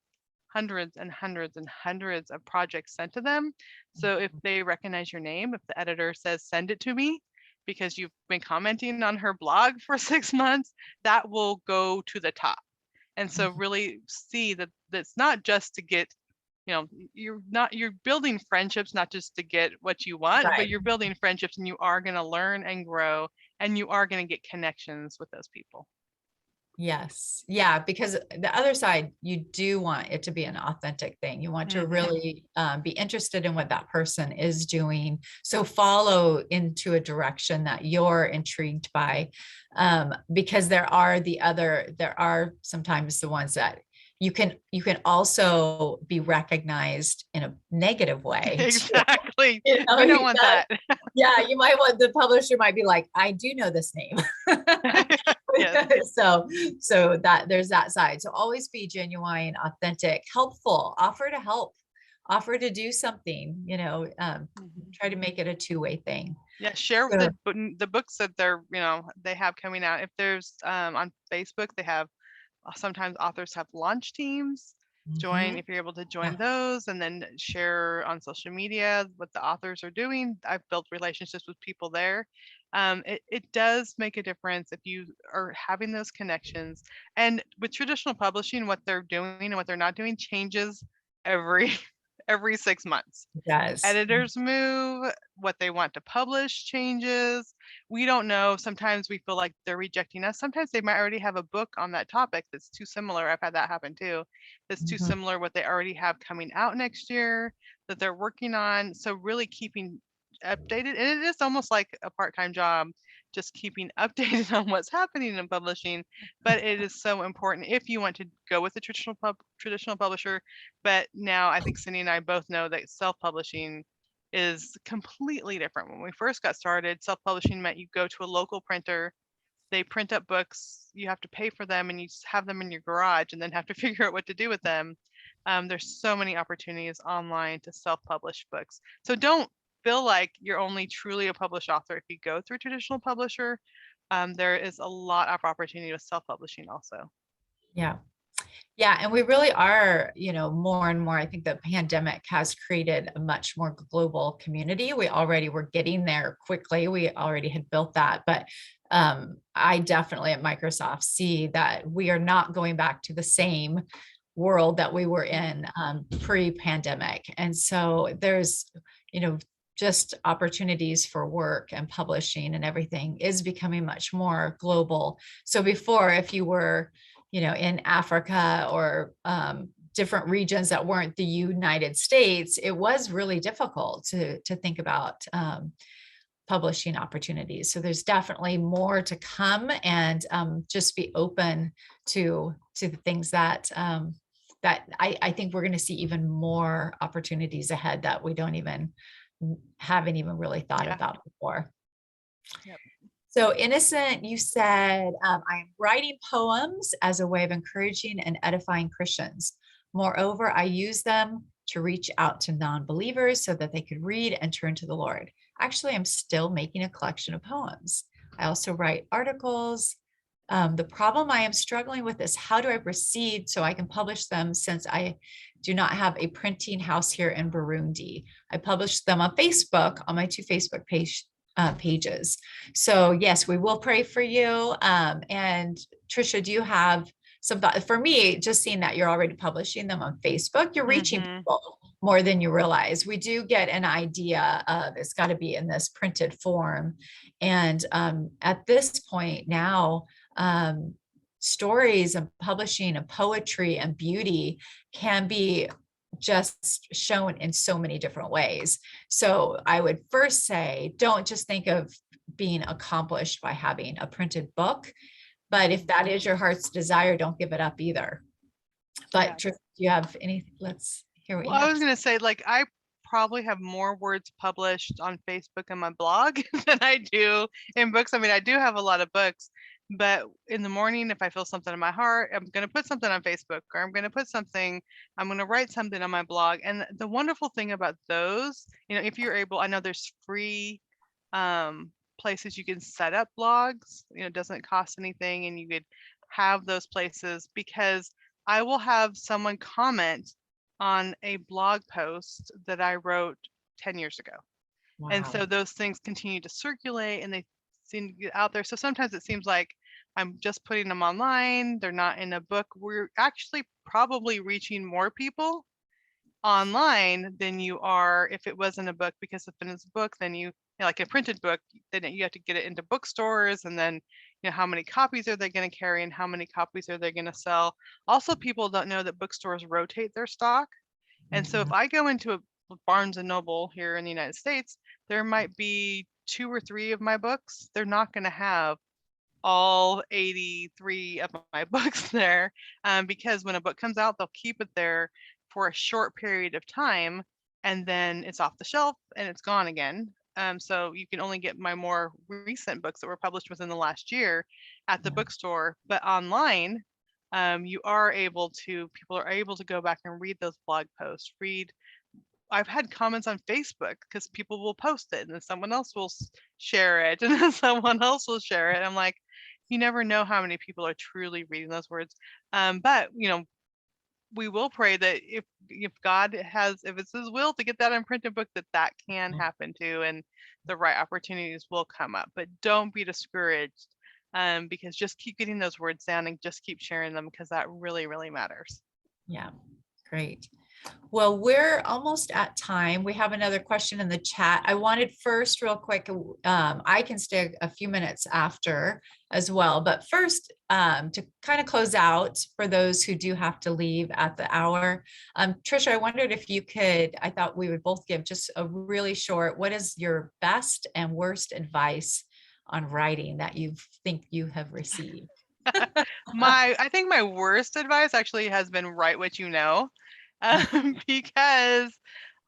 hundreds and hundreds and hundreds of projects sent to them. So if they recognize your name, if the editor says, send it to me because you've been commenting on her blog for 6 months, that will go to the top. And so really see that it's not just to get, you're building friendships, not just to get what you want, but you're building friendships, and you are going to learn and grow, and you are going to get connections with those people. Yes. Yeah. Because the other side, you do want it to be an authentic thing. You want to really be interested in what that person is doing. So follow into a direction that you're intrigued by, because there are sometimes the ones that you can also be recognized in a negative way. Exactly. We don't want that. Yeah. You might want, the publisher might be like, I do know this name. Yes. So that there's that side. So always be genuine, authentic, helpful, offer to help, offer to do something, try to make it a two-way thing. Yeah. Share the books that they have coming out. If there's on Facebook, they have, sometimes authors have launch teams. Join if you're able to join those, and then share on social media what the authors are doing. I've built relationships with people there. It does make a difference if you are having those connections. And with traditional publishing, what they're doing and what they're not doing changes every 6 months. Yes. Editors move, what they want to publish changes. We don't know. Sometimes we feel like they're rejecting us. Sometimes they might already have a book on that topic that's too similar. I've had that happen too. That's too similar what they already have coming out next year that they're working on. So really keeping updated, and it is almost like a part-time job, just keeping updated on what's happening in publishing. But it is so important if you want to go with a traditional publisher. But now I think Cindy and I both know that self-publishing is completely different. When we first got started, self-publishing meant you go to a local printer, they print up books, you have to pay for them, and you just have them in your garage and then have to figure out what to do with them. There's so many opportunities online to self-publish books. So don't feel like you're only truly a published author if you go through a traditional publisher. There is a lot of opportunity with self-publishing also. Yeah. Yeah. And we really are, more and more, I think the pandemic has created a much more global community. We already were getting there quickly. We already had built that, but I definitely at Microsoft see that we are not going back to the same world that we were in pre-pandemic. And so there's, just opportunities for work and publishing and everything is becoming much more global. So before, if you were, in Africa or different regions that weren't the United States, it was really difficult to think about publishing opportunities. So there's definitely more to come, and just be open to the things that I think we're going to see even more opportunities ahead that we haven't even really thought about before. Yep. So Innocent, you said, I'm writing poems as a way of encouraging and edifying Christians. Moreover, I use them to reach out to non-believers so that they could read and turn to the Lord. Actually, I'm still making a collection of poems. I also write articles. The problem I am struggling with is, how do I proceed so I can publish them, since I do not have a printing house here in Burundi. I published them on Facebook, on my 2 Facebook pages. So yes, we will pray for you. And Tricia, do you have some thought? For me, just seeing that you're already publishing them on Facebook, you're reaching people more than you realize. We do get an idea of, it's got to be in this printed form. And at this point now, stories and publishing and poetry and beauty can be just shown in so many different ways. So I would first say, don't just think of being accomplished by having a printed book, but if that is your heart's desire, don't give it up either. But do you have any? Let's hear what you have. I was going to say, like, I probably have more words published on Facebook and my blog than I do in books. I mean, I do have a lot of books, but in the morning, if I feel something in my heart, I'm going to put something on Facebook, or I'm going to write something on my blog. And the wonderful thing about those, if you're able, I know there's free places you can set up blogs, it doesn't cost anything, and you could have those places, because I will have someone comment on a blog post that I wrote 10 years ago. Wow. And so those things continue to circulate, and they seem to get out there. So sometimes it seems like I'm just putting them online. They're not in a book. We're actually probably reaching more people online than you are if it wasn't a book, because if it's a book, then like a printed book, then you have to get it into bookstores, and then how many copies are they going to carry, and how many copies are they going to sell. Also, people don't know that bookstores rotate their stock. And so if I go into a Barnes and Noble here in the United States, there might be 2 or 3 of my books. They're not going to have all 83 of my books there, because when a book comes out, they'll keep it there for a short period of time, and then it's off the shelf and it's gone again. So you can only get my more recent books that were published within the last year at the bookstore. But online, people are able to go back and read those blog posts. I've had comments on Facebook, because people will post it and then someone else will share it, and then someone else will share it. I'm like, you never know how many people are truly reading those words. But we will pray that if God if it's his will to get that in printed book, that can happen too, and the right opportunities will come up. But don't be discouraged, because just keep getting those words down and just keep sharing them, because that really, really matters. Yeah, great. Well, we're almost at time. We have another question in the chat. I wanted first, real quick, I can stay a few minutes after as well, but first, to kind of close out for those who do have to leave at the hour, Tricia, I wondered if you could, I thought we would both give just a really short, what is your best and worst advice on writing that you think you have received? I think my worst advice actually has been write what you know. Because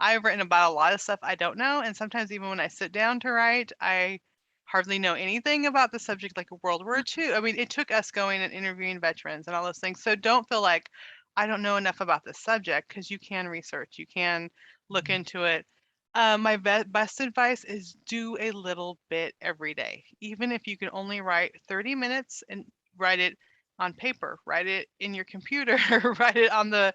I've written about a lot of stuff I don't know. And sometimes even when I sit down to write, I hardly know anything about the subject, like World War II. I mean, it took us going and interviewing veterans and all those things. So don't feel like I don't know enough about the subject, because you can research, you can look into it. My best advice is do a little bit every day. Even if you can only write 30 minutes, and write it on paper, write it in your computer, write it on the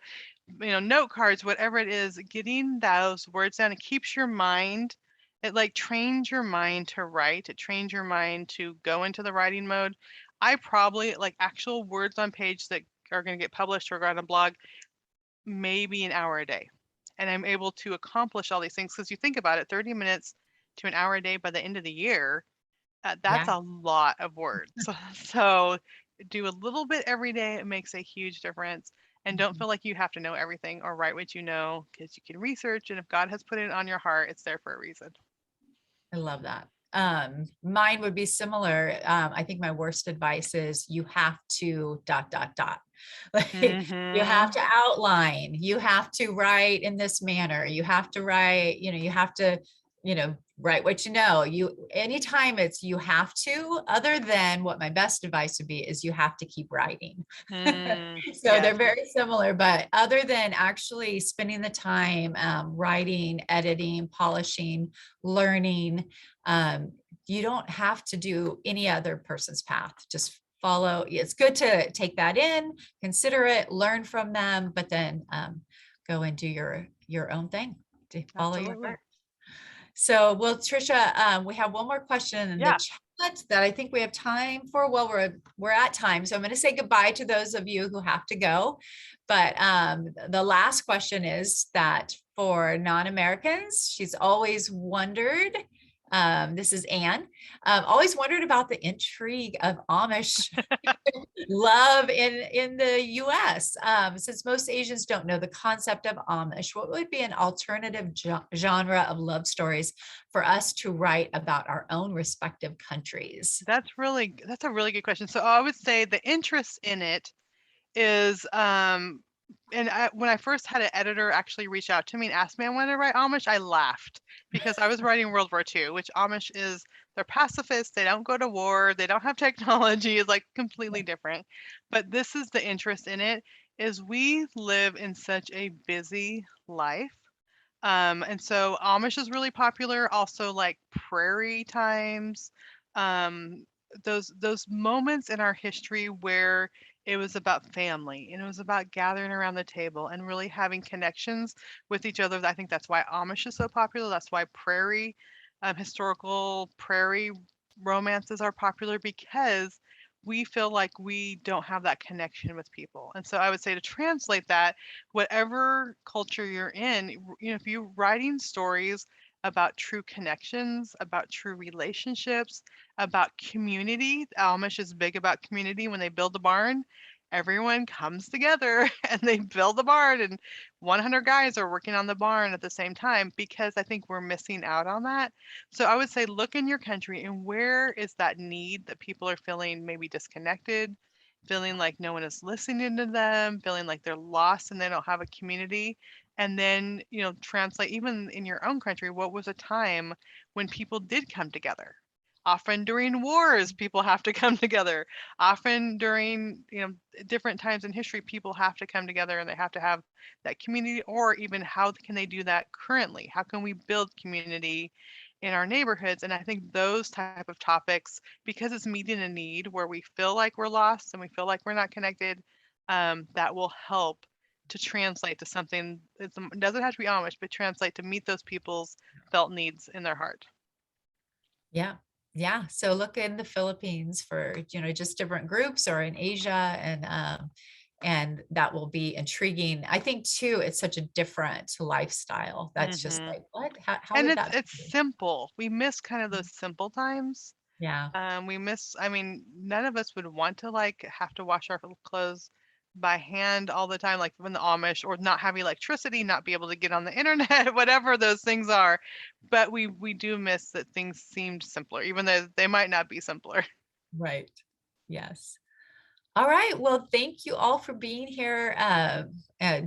note cards, whatever it is, getting those words down. It keeps your mind, it like trains your mind to write, it trains your mind to go into the writing mode. I probably, like, actual words on page that are going to get published or go on a blog, maybe an hour a day. And I'm able to accomplish all these things, because you think about it, 30 minutes to an hour a day by the end of the year, that's a lot of words. So do a little bit every day. It makes a huge difference. And don't feel like you have to know everything or write what you know, because you can research. And if God has put it on your heart, it's there for a reason. I love that. Mine would be similar. I think my worst advice is you have to ... Like you have Mhm. to outline, you have to write in this manner, you have to write, you have to, write what anytime it's you have to, other than what my best advice would be is you have to keep writing. So Yes. they're very similar, but other than actually spending the time writing, editing, polishing, learning, you don't have to do any other person's path. Just follow. It's good to take that in, consider it, learn from them, but then go and do your own thing to follow your Absolutely. heart. So, well, Tricia, we have one more question in the Yeah. chat that I think we have time for. Well, we're at time, so I'm going to say goodbye to those of you who have to go. But the last question is that for non-Americans, she's always wondered. This is Anne. Always wondered about the intrigue of Amish love in the US. Since most Asians don't know the concept of Amish, what would be an alternative genre of love stories for us to write about our own respective countries? That's a really good question. So I would say the interest in it is when I first had an editor actually reach out to me and ask me I wanted to write Amish, I laughed because I was writing World War II, which Amish is, they're pacifists, they don't go to war, they don't have technology, it's like completely different. But this is the interest in it, is we live in such a busy life. And so Amish is really popular, also like prairie times, those moments in our history where it was about family and it was about gathering around the table and really having connections with each other. I think that's why Amish is so popular. That's why prairie, historical prairie romances are popular, because we feel like we don't have that connection with people. And so I would say to translate that, whatever culture you're in, if you're writing stories about true connections, about true relationships, about community. Amish is big about community. When they build the barn, everyone comes together and they build the barn, and 100 guys are working on the barn at the same time, because I think we're missing out on that. So I would say look in your country and where is that need that people are feeling maybe disconnected, feeling like no one is listening to them, feeling like they're lost and they don't have a community. And then, translate even in your own country, what was a time when people did come together? Often during wars, people have to come together. Often during, different times in history, people have to come together and they have to have that community. Or even how can they do that currently? How can we build community in our neighborhoods? And I think those type of topics, because it's meeting a need where we feel like we're lost and we feel like we're not connected, that will help to translate to something. It doesn't have to be Amish, but translate to meet those people's felt needs in their heart. Yeah. Yeah. So look in the Philippines for, just different groups, or in Asia, and that will be intriguing. I think too, it's such a different lifestyle. That's just like, what? How And would it's that it's be? simple. We miss kind of those simple times. Yeah. We miss, I mean, none of us would want to like have to wash our clothes by hand all the time, like when the Amish, or not have electricity, not be able to get on the internet, whatever those things are. But we do miss that things seemed simpler, even though they might not be simpler. Right. Yes. All right. Well, thank you all for being here,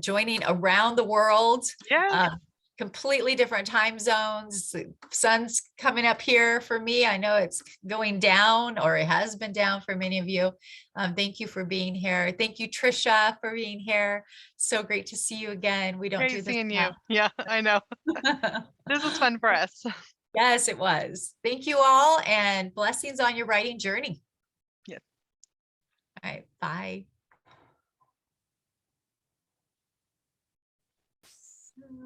joining around the world. Yes. Completely different time zones. The sun's coming up here for me. I know it's going down, or it has been down for many of you. Thank you for being here. Thank you, Tricia, for being here. So great to see you again. We don't do Great this seeing you. enough. Yeah, I know. This was fun for us. Yes, it was. Thank you all, and blessings on your writing journey. Yes. All right. Bye.